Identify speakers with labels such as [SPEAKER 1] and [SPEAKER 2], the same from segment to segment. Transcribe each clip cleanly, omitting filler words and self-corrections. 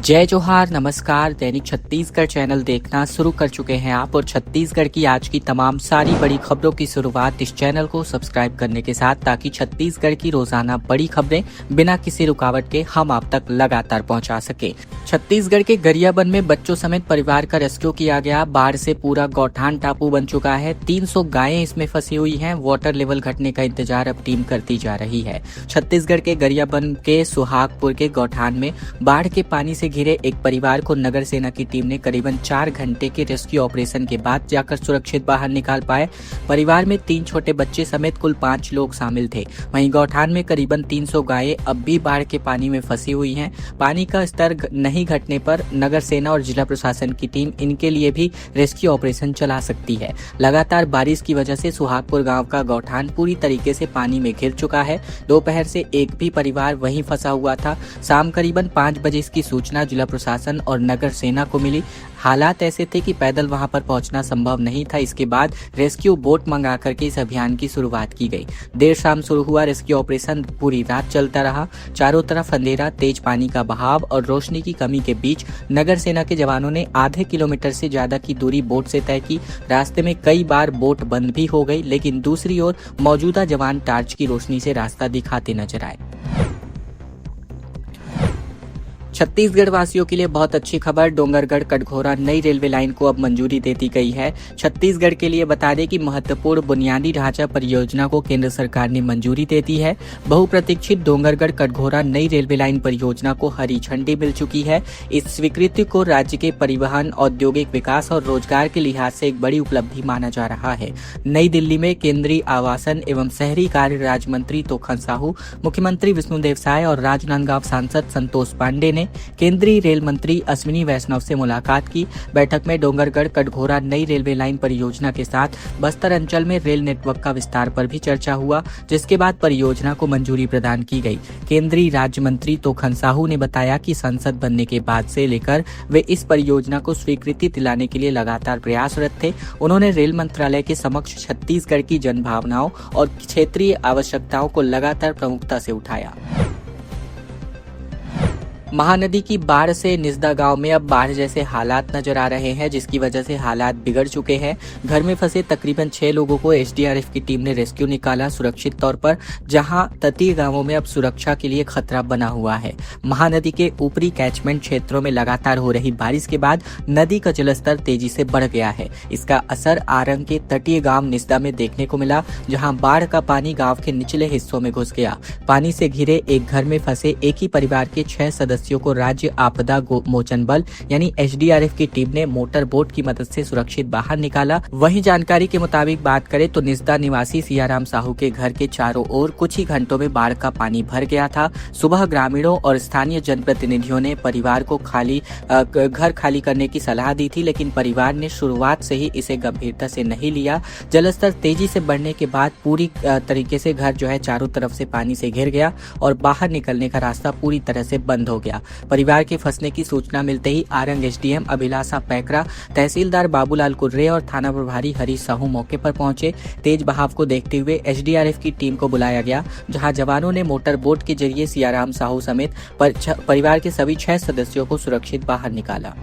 [SPEAKER 1] जय जोहार, नमस्कार। दैनिक छत्तीसगढ़ चैनल देखना शुरू कर चुके हैं आप और छत्तीसगढ़ की आज की तमाम सारी बड़ी खबरों की शुरुआत इस चैनल को सब्सक्राइब करने के साथ, ताकि छत्तीसगढ़ की रोजाना बड़ी खबरें बिना किसी रुकावट के हम आप तक लगातार पहुंचा सके। छत्तीसगढ़ के गरियाबंद में बच्चों समेत परिवार का रेस्क्यू किया गया। बाढ़ से पूरा गौठान टापू बन चुका है। 300 गायें इसमें फंसी हुई हैं। वाटर लेवल घटने का इंतजार अब टीम करती जा रही है। छत्तीसगढ़ के गरियाबंद के सुहागपुर के गौठान में बाढ़ के पानी से घिरे एक परिवार को नगर सेना की टीम ने करीबन 4 घंटे के रेस्क्यू ऑपरेशन के बाद जाकर सुरक्षित बाहर निकाल पाए। परिवार में 3 छोटे बच्चे समेत कुल 5 लोग शामिल थे। वहीं गौठान में करीबन 300 गायें अब भी बाढ़ के पानी में फंसी हुई हैं। पानी का स्तर नहीं घटने पर नगर सेना और जिला प्रशासन की टीम इनके लिए भी रेस्क्यू ऑपरेशन चला सकती है। लगातार बारिश की वजह से सुहागपुर गांव का गौठान पूरी तरीके से पानी में घिर चुका है। दोपहर से एक भी परिवार वहीं फंसा हुआ था। शाम करीबन 5 बजे इसकी सूचना जिला प्रशासन और नगर सेना को मिली। हालात ऐसे थे कि पैदल वहां पर पहुंचना संभव नहीं था। इसके बाद रेस्क्यू बोट मंगा करके इस अभियान की शुरुआत की गई। देर शाम शुरू हुआ रेस्क्यू ऑपरेशन पूरी रात चलता रहा। चारों तरफ अंधेरा, तेज पानी का बहाव और रोशनी की कमी के बीच नगर सेना के जवानों ने आधे किलोमीटर से ज्यादा की दूरी बोट से तय की। रास्ते में कई बार बोट बंद भी हो गई, लेकिन दूसरी ओर मौजूदा जवान टार्च की रोशनी से रास्ता दिखाते नजर आए। छत्तीसगढ़ वासियों के लिए बहुत अच्छी खबर। डोंगरगढ़ कटघोरा नई रेलवे लाइन को अब मंजूरी दे दी गई है। छत्तीसगढ़ के लिए बता दें कि महत्वपूर्ण बुनियादी ढांचा परियोजना को केंद्र सरकार ने मंजूरी दे दी है। बहुप्रतीक्षित डोंगरगढ़ कटघोरा नई रेलवे लाइन परियोजना को हरी झंडी मिल चुकी है। इस स्वीकृति को राज्य के परिवहन, औद्योगिक विकास और रोजगार के लिहाज से एक बड़ी उपलब्धि माना जा रहा है। नई दिल्ली में केंद्रीय आवासन एवं शहरी कार्य राज्य मंत्री तोखन साहू, मुख्यमंत्री विष्णुदेव साय और राजनांदगांव सांसद संतोष पांडे ने केंद्रीय रेल मंत्री अश्विनी वैष्णव से मुलाकात की। बैठक में डोंगरगढ़ कटघोरा नई रेलवे लाइन परियोजना के साथ बस्तर अंचल में रेल नेटवर्क का विस्तार पर भी चर्चा हुआ, जिसके बाद परियोजना को मंजूरी प्रदान की गई। केंद्रीय राज्य मंत्री तोखन साहू ने बताया कि संसद बनने के बाद से लेकर वे इस परियोजना को स्वीकृति दिलाने के लिए लगातार प्रयासरत थे। उन्होंने रेल मंत्रालय के समक्ष छत्तीसगढ़ की जनभावनाओं और क्षेत्रीय आवश्यकताओं को लगातार प्रमुखता से उठाया। महानदी की बाढ़ से निजदा गांव में अब बाढ़ जैसे हालात नजर आ रहे हैं, जिसकी वजह से हालात बिगड़ चुके हैं। घर में फंसे तकरीबन 6 लोगों को एसडीआरएफ की टीम ने रेस्क्यू निकाला सुरक्षित तौर पर, जहां तटीय गांवों में अब सुरक्षा के लिए खतरा बना हुआ है। महानदी के ऊपरी कैचमेंट क्षेत्रों में लगातार हो रही बारिश के बाद नदी का जलस्तर तेजी से बढ़ गया है। इसका असर आरंग के तटीय गांव निजदा में देखने को मिला, जहां बाढ़ का पानी गांव के निचले हिस्सों में घुस गया। पानी से घिरे एक घर में फंसे एक ही परिवार के 6 सदस्यों को राज्य आपदा मोचन बल यानी एसडीआरएफ की टीम ने मोटर बोट की मदद से सुरक्षित बाहर निकाला। वहीं जानकारी के मुताबिक बात करें तो निजदा निवासी सियाराम साहू के घर के चारों ओर कुछ ही घंटों में बाढ़ का पानी भर गया था। सुबह ग्रामीणों और स्थानीय जनप्रतिनिधियों ने परिवार को घर खाली करने की सलाह दी थी, लेकिन परिवार ने शुरुआत से ही इसे गंभीरता से नहीं लिया। जलस्तर तेजी से बढ़ने के बाद पूरी तरीके से घर जो है चारों तरफ से पानी से घिर गया और बाहर निकलने का रास्ता पूरी तरह से बंद हो गया। परिवार के फंसने की सूचना मिलते ही आरंग एसडीएम अभिलाषा पैकरा, तहसीलदार बाबूलाल कुर्रे और थाना प्रभारी हरीश साहू मौके पर पहुंचे। तेज बहाव को देखते हुए एसडीआरएफ की टीम को बुलाया गया, जहां जवानों ने मोटर बोट के जरिए सियाराम साहू समेत परिवार के सभी 6 सदस्यों को सुरक्षित बाहर निकाला।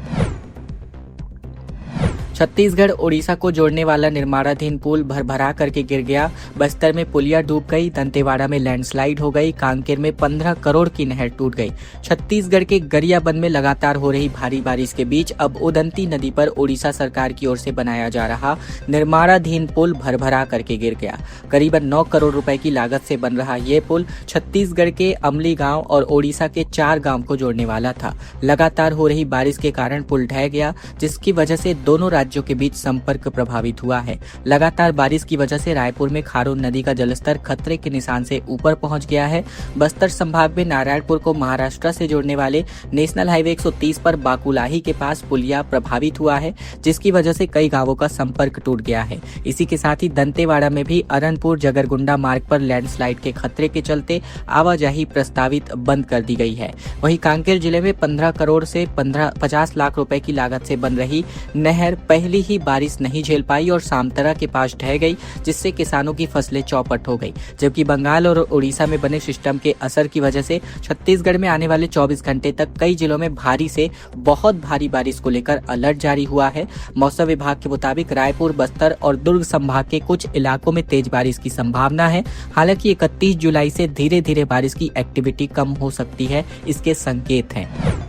[SPEAKER 1] छत्तीसगढ़ ओडिशा को जोड़ने वाला निर्माणाधीन पुल भरभरा करके गिर गया। बस्तर में पुलिया डूब गई, दंतेवाड़ा में लैंडस्लाइड हो गई, कांकेर में 15 करोड़ की नहर टूट गई। छत्तीसगढ़ के गरियाबंद में लगातार हो रही भारी बारिश के बीच अब उदंती नदी पर ओडिशा सरकार की ओर से बनाया जा रहा निर्माणाधीन पुल भरभरा करके गिर गया। करीबन 9 करोड़ रुपए की लागत से बन रहा ये पुल छत्तीसगढ़ के अमली गांव और ओडिशा के 4 गांव को जोड़ने वाला था। लगातार हो रही बारिश के कारण पुल ढह गया, जिसकी वजह से दोनों राज्यों के बीच संपर्क प्रभावित हुआ है। लगातार बारिश की वजह से रायपुर में खारून नदी का जलस्तर खतरे के निशान से ऊपर पहुंच गया है। बस्तर संभाग में नारायणपुर को महाराष्ट्र से जोड़ने वाले नेशनल हाईवे 130 पर बाकुलाही के पास पुलिया प्रभावित हुआ है, जिसकी वजह से कई गांवों का संपर्क टूट गया है। इसी के साथ ही दंतेवाड़ा में भी अरनपुर जगरगुंडा मार्ग पर लैंडस्लाइड के खतरे के चलते आवाजाही प्रस्तावित बंद कर दी गई है। वहीं कांकेर जिले में 15 करोड़ से 50 लाख रुपए की लागत से बन रही नहर पहली ही बारिश नहीं झेल पाई और सामतरा के पास ढह गई, जिससे किसानों की फसलें चौपट हो गई। जबकि बंगाल और उड़ीसा में बने सिस्टम के असर की वजह से छत्तीसगढ़ में आने वाले 24 घंटे तक कई जिलों में भारी से बहुत भारी बारिश को लेकर अलर्ट जारी हुआ है। मौसम विभाग के मुताबिक रायपुर, बस्तर और दुर्ग संभाग के कुछ इलाकों में तेज बारिश की संभावना है। हालांकि 31 जुलाई से धीरे धीरे बारिश की एक्टिविटी कम हो सकती है, इसके संकेत हैं।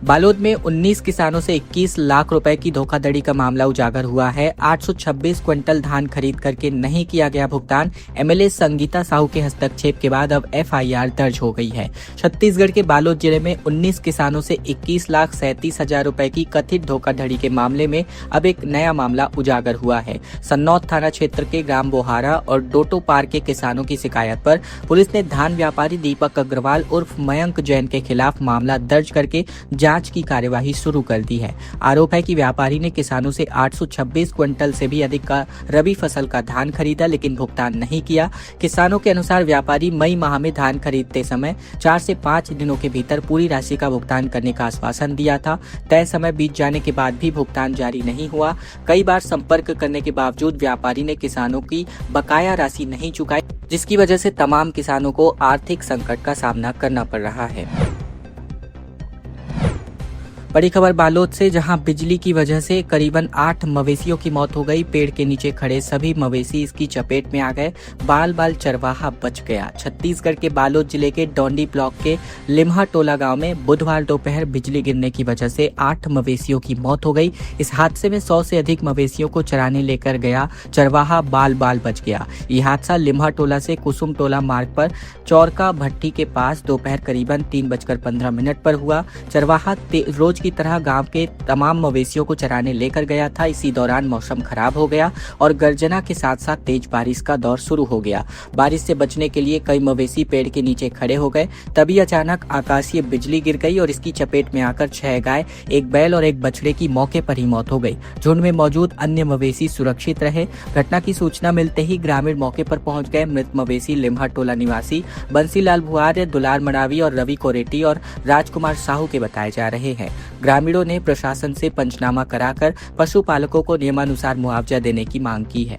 [SPEAKER 1] बालोद में 19 किसानों से 21 लाख रुपए की धोखाधड़ी का मामला उजागर हुआ है। 826 क्विंटल धान खरीद करके नहीं किया गया भुगतान। एमएलए संगीता साहू के हस्तक्षेप के बाद अब एफआईआर दर्ज हो गई है। छत्तीसगढ़ के बालोद जिले में 19 किसानों से 21,37,000 रुपए की कथित धोखाधड़ी के मामले में अब एक नया मामला उजागर हुआ है। सन्नौत थाना क्षेत्र के ग्राम बोहारा और डोटो पार के किसानों की शिकायत पर पुलिस ने धान व्यापारी दीपक अग्रवाल उर्फ मयंक जैन के खिलाफ मामला दर्ज करके जांच की कार्यवाही शुरू कर दी है। आरोप है कि व्यापारी ने किसानों से 826 क्विंटल से भी अधिक का रबी फसल का धान खरीदा, लेकिन भुगतान नहीं किया। किसानों के अनुसार व्यापारी मई माह में धान खरीदते समय 4 से 5 दिनों के भीतर पूरी राशि का भुगतान करने का आश्वासन दिया था। तय समय बीत जाने के बाद भी भुगतान जारी नहीं हुआ। कई बार संपर्क करने के बावजूद व्यापारी ने किसानों की बकाया राशि नहीं चुकाई, जिसकी वजह से तमाम किसानों को आर्थिक संकट का सामना करना पड़ रहा है। बड़ी खबर बालोद से, जहां बिजली की वजह से करीबन 8 मवेशियों की मौत हो गई। पेड़ के नीचे खड़े सभी मवेशी इसकी चपेट में आ गए। बाल बाल चरवाहा बच गया। छत्तीसगढ़ के बालोद जिले के डोंडी ब्लॉक के लिम्हा टोला गांव में बुधवार दोपहर बिजली गिरने की वजह से 8 मवेशियों की मौत हो गई। इस हादसे में 100 से अधिक मवेशियों को चराने लेकर गया चरवाहा बाल बाल बच गया। यह हादसा लिम्हा टोला से कुसुम टोला मार्ग पर चौरका भट्टी के पास दोपहर करीबन 3:15 पर हुआ। चरवाहा रोज की तरह गांव के तमाम मवेशियों को चराने लेकर गया था। इसी दौरान मौसम खराब हो गया और गर्जना के साथ साथ तेज बारिश का दौर शुरू हो गया। बारिश से बचने के लिए कई मवेशी पेड़ के नीचे खड़े हो गए। तभी अचानक आकाशीय बिजली गिर गई और इसकी चपेट में आकर 6 गाय, 1 बैल और 1 बछड़े की मौके पर ही मौत हो गई। झुंड में मौजूद अन्य मवेशी सुरक्षित रहे। घटना की सूचना मिलते ही ग्रामीण मौके पर पहुंच गए। मृत मवेशी लिम्हा टोला निवासी बंसीलाल भुआर, दुलार मरावी और रवि कोरेटी और राजकुमार साहू के बताए जा रहे हैं। ग्रामीणों ने प्रशासन से पंचनामा कराकर पशुपालकों को नियमानुसार मुआवजा देने की मांग की है।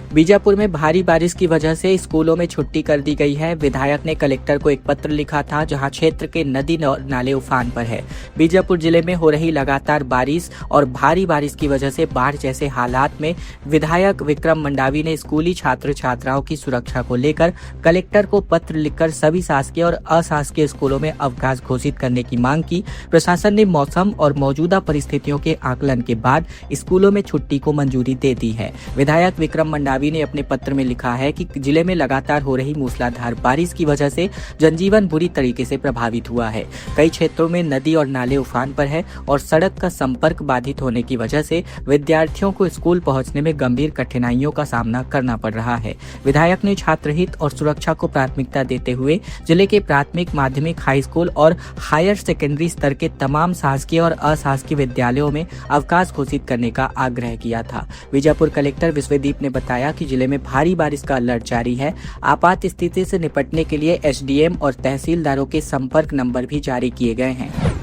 [SPEAKER 1] बीजापुर में भारी बारिश की वजह से स्कूलों में छुट्टी कर दी गई है। विधायक ने कलेक्टर को एक पत्र लिखा था, जहां क्षेत्र के नदी नाले उफान पर है। बीजापुर जिले में हो रही लगातार बारिश और भारी बारिश की वजह से बाढ़ जैसे हालात में विधायक विक्रम मंडावी ने स्कूली छात्र छात्राओं की सुरक्षा को लेकर कलेक्टर को पत्र लिखकर सभी शासकीय और अशासकीय स्कूलों में अवकाश घोषित करने की मांग की। प्रशासन ने मौसम और मौजूदा परिस्थितियों के आकलन के बाद स्कूलों में छुट्टी को मंजूरी दे दी है। विधायक विक्रम मंडावी ने अपने पत्र में लिखा है कि जिले में लगातार हो रही मूसलाधार बारिश की वजह से जनजीवन बुरी तरीके से प्रभावित हुआ है। कई क्षेत्रों में नदी और नाले उफान पर है और सड़क का संपर्क बाधित होने की वजह से विद्यार्थियों को स्कूल पहुंचने में गंभीर कठिनाइयों का सामना करना पड़ रहा है। विधायक ने छात्र हित और सुरक्षा को प्राथमिकता देते हुए जिले के प्राथमिक, माध्यमिक, हाई स्कूल और हायर सेकेंडरी स्तर के तमाम शासकीय और अशासकीय विद्यालयों में अवकाश घोषित करने का आग्रह किया था। बीजापुर कलेक्टर विश्वदीप ने बताया कि जिले में भारी बारिश का अलर्ट जारी है। आपात स्थिति से निपटने के लिए एसडीएम और तहसीलदारों के संपर्क नंबर भी जारी किए गए हैं।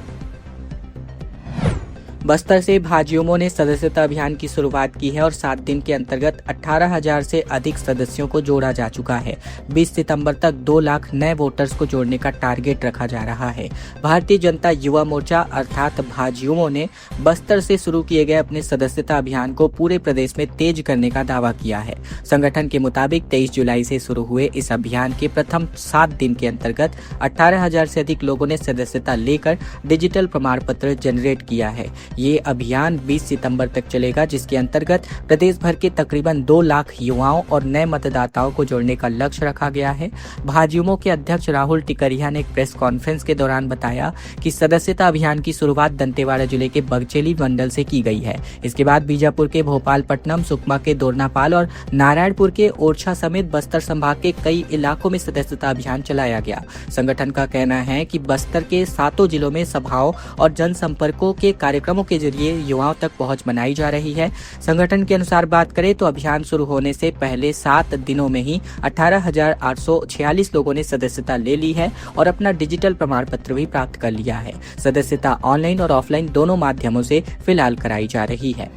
[SPEAKER 1] बस्तर से भाजयुमो ने सदस्यता अभियान की शुरुआत की है और 7 दिन के अंतर्गत 18,000 से अधिक सदस्यों को जोड़ा जा चुका है। 20 सितंबर तक 2 लाख नए वोटर्स को जोड़ने का टारगेट रखा जा रहा है। भारतीय जनता युवा मोर्चा अर्थात भाजयुमो ने बस्तर से शुरू किए गए अपने सदस्यता अभियान को पूरे प्रदेश में तेज करने का दावा किया है। संगठन के मुताबिक 23 जुलाई से शुरू हुए इस अभियान के प्रथम 7 दिन के अंतर्गत 18,000 से अधिक लोगों ने सदस्यता लेकर डिजिटल प्रमाण पत्र जनरेट किया है। ये अभियान 20 सितंबर तक चलेगा, जिसके अंतर्गत प्रदेश भर के तकरीबन 2 लाख युवाओं और नए मतदाताओं को जोड़ने का लक्ष्य रखा गया है। भाजयुमो के अध्यक्ष राहुल टिकरिया ने एक प्रेस कॉन्फ्रेंस के दौरान बताया कि सदस्यता अभियान की शुरुआत दंतेवाड़ा जिले के बगचेली मंडल से की गई है। इसके बाद बीजापुर के भोपालपट्टनम, सुकमा के दोरनापाल और नारायणपुर के ओरछा समेत बस्तर संभाग के कई इलाकों में सदस्यता अभियान चलाया गया। संगठन का कहना है कि बस्तर के 7 जिलों में सभाओं और जनसंपर्कों के कार्यक्रमों कार्यक्रमों के जरिए युवाओं तक पहुंच बनाई जा रही है। संगठन के अनुसार बात करें तो अभियान शुरू होने से पहले 7 दिनों में ही 18,846 लोगों ने सदस्यता ले ली है और अपना डिजिटल प्रमाण पत्र भी प्राप्त कर लिया है। सदस्यता ऑनलाइन और ऑफलाइन दोनों माध्यमों से फिलहाल कराई जा रही है।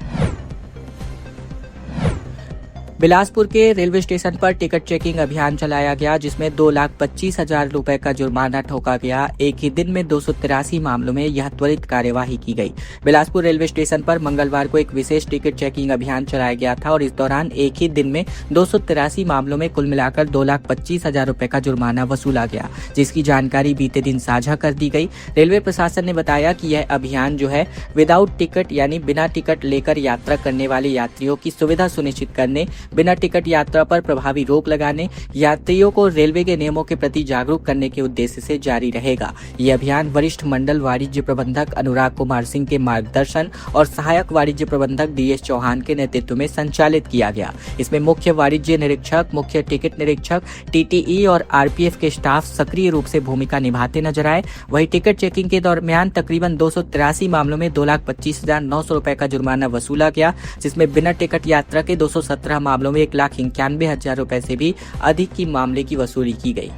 [SPEAKER 1] बिलासपुर के रेलवे स्टेशन पर टिकट चेकिंग अभियान चलाया गया, जिसमें 2,25,000 रुपए का जुर्माना ठोका गया। एक ही दिन में 283 मामलों में यह त्वरित कार्यवाही की गई। बिलासपुर रेलवे स्टेशन पर मंगलवार को एक विशेष टिकट चेकिंग अभियान चलाया गया था और इस दौरान एक ही दिन में 283 मामलों में कुल मिलाकर 2,25,000 रुपए का जुर्माना वसूला गया, जिसकी जानकारी बीते दिन साझा कर दी गई। रेलवे प्रशासन ने बताया कि यह अभियान जो है विदाउट टिकट यानी बिना टिकट लेकर यात्रा करने वाले यात्रियों की सुविधा सुनिश्चित करने, बिना टिकट यात्रा पर प्रभावी रोक लगाने, यात्रियों को रेलवे के नियमों के प्रति जागरूक करने के उद्देश्य से जारी रहेगा। ये अभियान वरिष्ठ मंडल वाणिज्य प्रबंधक अनुराग कुमार सिंह के मार्गदर्शन और सहायक वाणिज्य प्रबंधक DS चौहान के नेतृत्व में संचालित किया गया। इसमें मुख्य वाणिज्य निरीक्षक, मुख्य टिकट निरीक्षक, TTE और RPF के स्टाफ सक्रिय रूप से भूमिका निभाते नजर आए। वहीं टिकट चेकिंग के दरमियान तकरीबन 283 मामलों में 2,25,900 रुपए का जुर्माना वसूला गया, जिसमें बिना टिकट यात्रा के 217 मामलों में 1,91,000 रुपए से भी अधिक की मामले की वसूली की गई।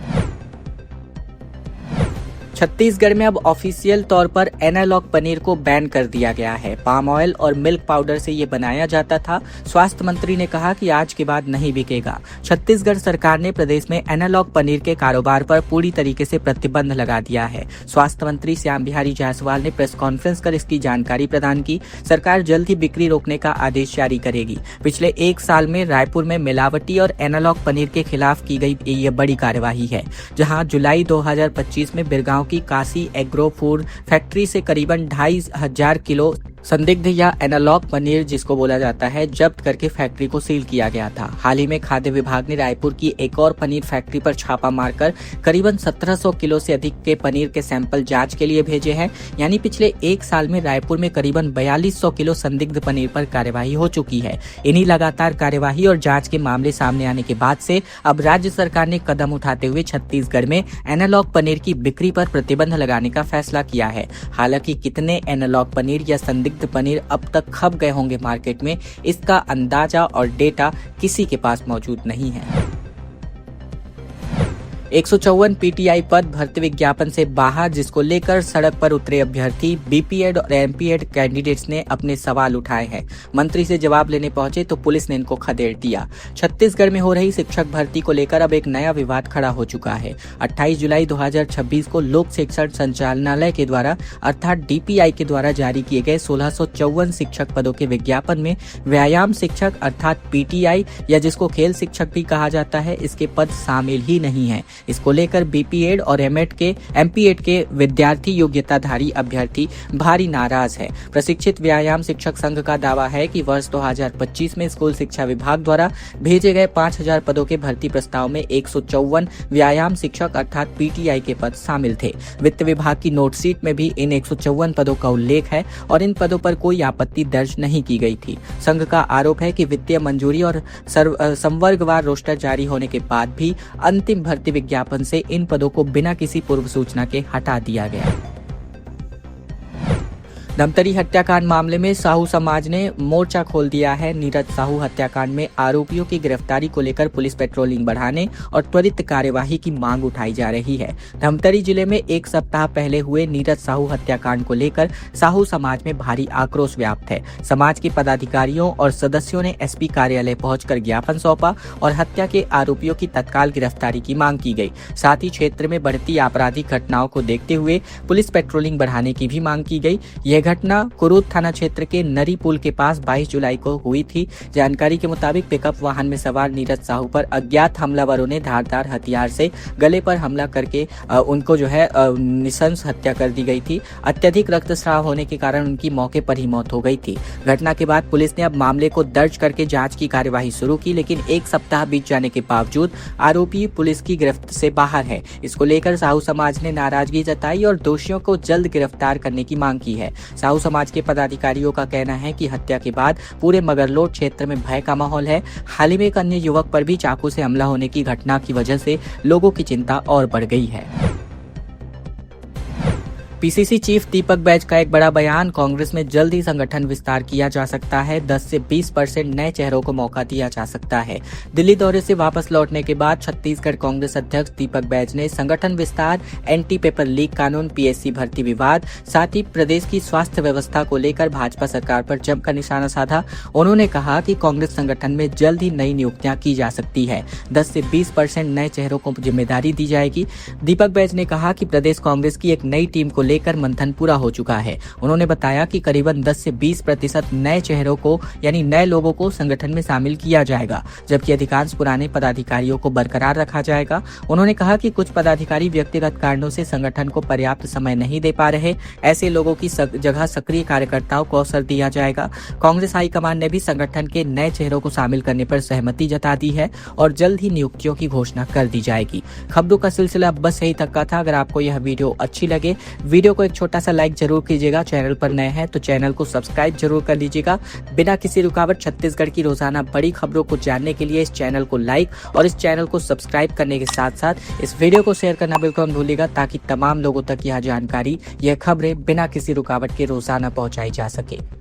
[SPEAKER 1] छत्तीसगढ़ में अब ऑफिशियल तौर पर एनालॉग पनीर को बैन कर दिया गया है। पाम ऑयल और मिल्क पाउडर से ये बनाया जाता था। स्वास्थ्य मंत्री ने कहा कि आज के बाद नहीं बिकेगा। छत्तीसगढ़ सरकार ने प्रदेश में एनालॉग पनीर के कारोबार पर पूरी तरीके से प्रतिबंध लगा दिया है। स्वास्थ्य मंत्री श्याम बिहारी जायसवाल ने प्रेस कॉन्फ्रेंस कर इसकी जानकारी प्रदान की। सरकार जल्द ही बिक्री रोकने का आदेश जारी करेगी। पिछले 1 साल में रायपुर में मिलावटी और एनालॉग पनीर के खिलाफ की गई ये बड़ी कार्यवाही है, जहां जुलाई 2025 में बिरगांव की काशी एग्रो फूड फैक्ट्री से करीबन 2,500 किलो संदिग्ध या एनालॉग पनीर, जिसको बोला जाता है, जब्त करके फैक्ट्री को सील किया गया था। हाल ही में खाद्य विभाग ने रायपुर की एक और पनीर फैक्ट्री पर छापा मारकर करीबन 1700 किलो से अधिक के पनीर के सैंपल जांच के लिए भेजे हैं। यानी पिछले 1 साल में रायपुर में करीबन 4,200 किलो संदिग्ध पनीर पर कार्यवाही हो चुकी है। इन्हीं लगातार कार्यवाही और जांच के मामले सामने आने के बाद से अब राज्य सरकार ने कदम उठाते हुए छत्तीसगढ़ में एनालॉग पनीर की बिक्री पर प्रतिबंध लगाने का फैसला किया है। हालांकि कितने एनालॉग पनीर या संदिग्ध पनीर अब तक खप गए होंगे मार्केट में, इसका अंदाजा और डेटा किसी के पास मौजूद नहीं है। 154 PTI पद भर्ती विज्ञापन से बाहर, जिसको लेकर सड़क पर उतरे अभ्यर्थी BPEd और MPEd कैंडिडेट्स ने अपने सवाल उठाए हैं। मंत्री से जवाब लेने पहुंचे तो पुलिस ने इनको खदेड़ दिया। छत्तीसगढ़ में हो रही शिक्षक भर्ती को लेकर अब एक नया विवाद खड़ा हो चुका है। 28 जुलाई 2026 को लोक शिक्षण संचालनालय के द्वारा अर्थात DPI के द्वारा जारी किए गए 1654 शिक्षक पदों के विज्ञापन में व्यायाम शिक्षक अर्थात PTI या जिसको खेल शिक्षक भी कहा जाता है, इसके पद शामिल ही नहीं है। इसको लेकर BPEd और MPEd के विद्यार्थी योग्यताधारी अभ्यर्थी भारी नाराज है। प्रशिक्षित व्यायाम शिक्षक संघ का दावा है कि वर्ष 2025 में स्कूल शिक्षा विभाग द्वारा भेजे गए 5,000 पदों के भर्ती प्रस्ताव में 154 व्यायाम शिक्षक अर्थात PTI के पद शामिल थे। वित्त विभाग की नोट शीट में भी इन 154 पदों का उल्लेख है और इन पदों पर कोई आपत्ति दर्ज नहीं की गई थी। संघ का आरोप है कि वित्तीय मंजूरी और संवर्गवार रोस्टर जारी होने के बाद भी अंतिम भर्ती विज्ञापन से इन पदों को बिना किसी पूर्व सूचना के हटा दिया गया। धमतरी हत्याकांड मामले में साहू समाज ने मोर्चा खोल दिया है। नीरज साहू हत्याकांड में आरोपियों की गिरफ्तारी को लेकर पुलिस पेट्रोलिंग बढ़ाने और त्वरित कार्यवाही की मांग उठाई जा रही है। धमतरी जिले में 1 सप्ताह पहले हुए नीरज साहू हत्याकांड को लेकर साहू समाज में भारी आक्रोश व्याप्त है। समाज के पदाधिकारियों और सदस्यों ने SP कार्यालय पहुंचकर ज्ञापन सौंपा और हत्या के आरोपियों की तत्काल गिरफ्तारी की मांग की गई। साथ ही क्षेत्र में बढ़ती आपराधिक घटनाओं को देखते हुए पुलिस पेट्रोलिंग बढ़ाने की भी मांग की गई। यह घटना कुरूद थाना क्षेत्र के नरी पुल के पास 22 जुलाई को हुई थी। जानकारी के मुताबिक पिकअप वाहन में सवार नीरज साहू पर अज्ञात हमलावरों ने धारदार हथियार से गले पर हमला करके उनको निशंस हत्या कर दी गई थी। अत्यधिक रक्तस्राव होने के कारण उनकी मौके पर ही मौत हो गई थी। घटना के बाद पुलिस ने अब मामले को दर्ज करके जांच की कार्यवाही शुरू की, लेकिन 1 सप्ताह बीत जाने के बावजूद आरोपी पुलिस की गिरफ्त से बाहर है। इसको लेकर साहू समाज ने नाराजगी जताई और दोषियों को जल्द गिरफ्तार करने की मांग की है। साहू समाज के पदाधिकारियों का कहना है कि हत्या के बाद पूरे मगरलोड क्षेत्र में भय का माहौल है। हाल ही में एक अन्य युवक पर भी चाकू से हमला होने की घटना की वजह से लोगों की चिंता और बढ़ गई है। पीसीसी चीफ दीपक बैज का एक बड़ा बयान, कांग्रेस में जल्द ही संगठन विस्तार किया जा सकता है, 10 से 20% नए चेहरों को मौका दिया जा सकता है। दिल्ली दौरे से वापस लौटने के बाद छत्तीसगढ़ कांग्रेस अध्यक्ष दीपक बैज ने संगठन विस्तार, एंटी पेपर लीक कानून, पीएससी भर्ती विवाद, साथ ही प्रदेश की स्वास्थ्य व्यवस्था को लेकर भाजपा सरकार पर जमकर निशाना साधा। उन्होंने कहा कि कांग्रेस संगठन में जल्द ही नई नियुक्तियां की जा सकती है, 10 से 20% नए चेहरों को जिम्मेदारी दी जाएगी। दीपक बैज ने कहा कि प्रदेश कांग्रेस की एक नई टीम को लेकर मंथन पूरा हो चुका है। उन्होंने बताया कि करीबन 10 से 20% नए चेहरों को यानी नए लोगों को संगठन में शामिल किया जाएगा, जबकि अधिकांश पुराने पदाधिकारियों को बरकरार रखा जाएगा। उन्होंने कहा कि कुछ पदाधिकारी व्यक्तिगत कारणों से संगठन को पर्याप्त समय नहीं दे पा रहे, ऐसे लोगों की जगह सक्रिय कार्यकर्ताओं को अवसर दिया जाएगा। कांग्रेस हाईकमान ने भी संगठन के नए चेहरों को शामिल करने पर सहमति जता दी है और जल्द ही नियुक्तियों की घोषणा कर दी जाएगी। खबरों का सिलसिला बस यही तक का था। अगर आपको यह वीडियो अच्छी लगे, वीडियो को एक छोटा सा लाइक जरूर कीजिएगा। चैनल पर नए हैं तो चैनल को सब्सक्राइब जरूर कर लीजिएगा। बिना किसी रुकावट छत्तीसगढ़ की रोजाना बड़ी खबरों को जानने के लिए इस चैनल को लाइक और इस चैनल को सब्सक्राइब करने के साथ साथ इस वीडियो को शेयर करना बिल्कुल मत भूलिएगा, ताकि तमाम लोगों तक यह जानकारी, यह खबरें बिना किसी रुकावट के रोजाना पहुंचाई जा सके।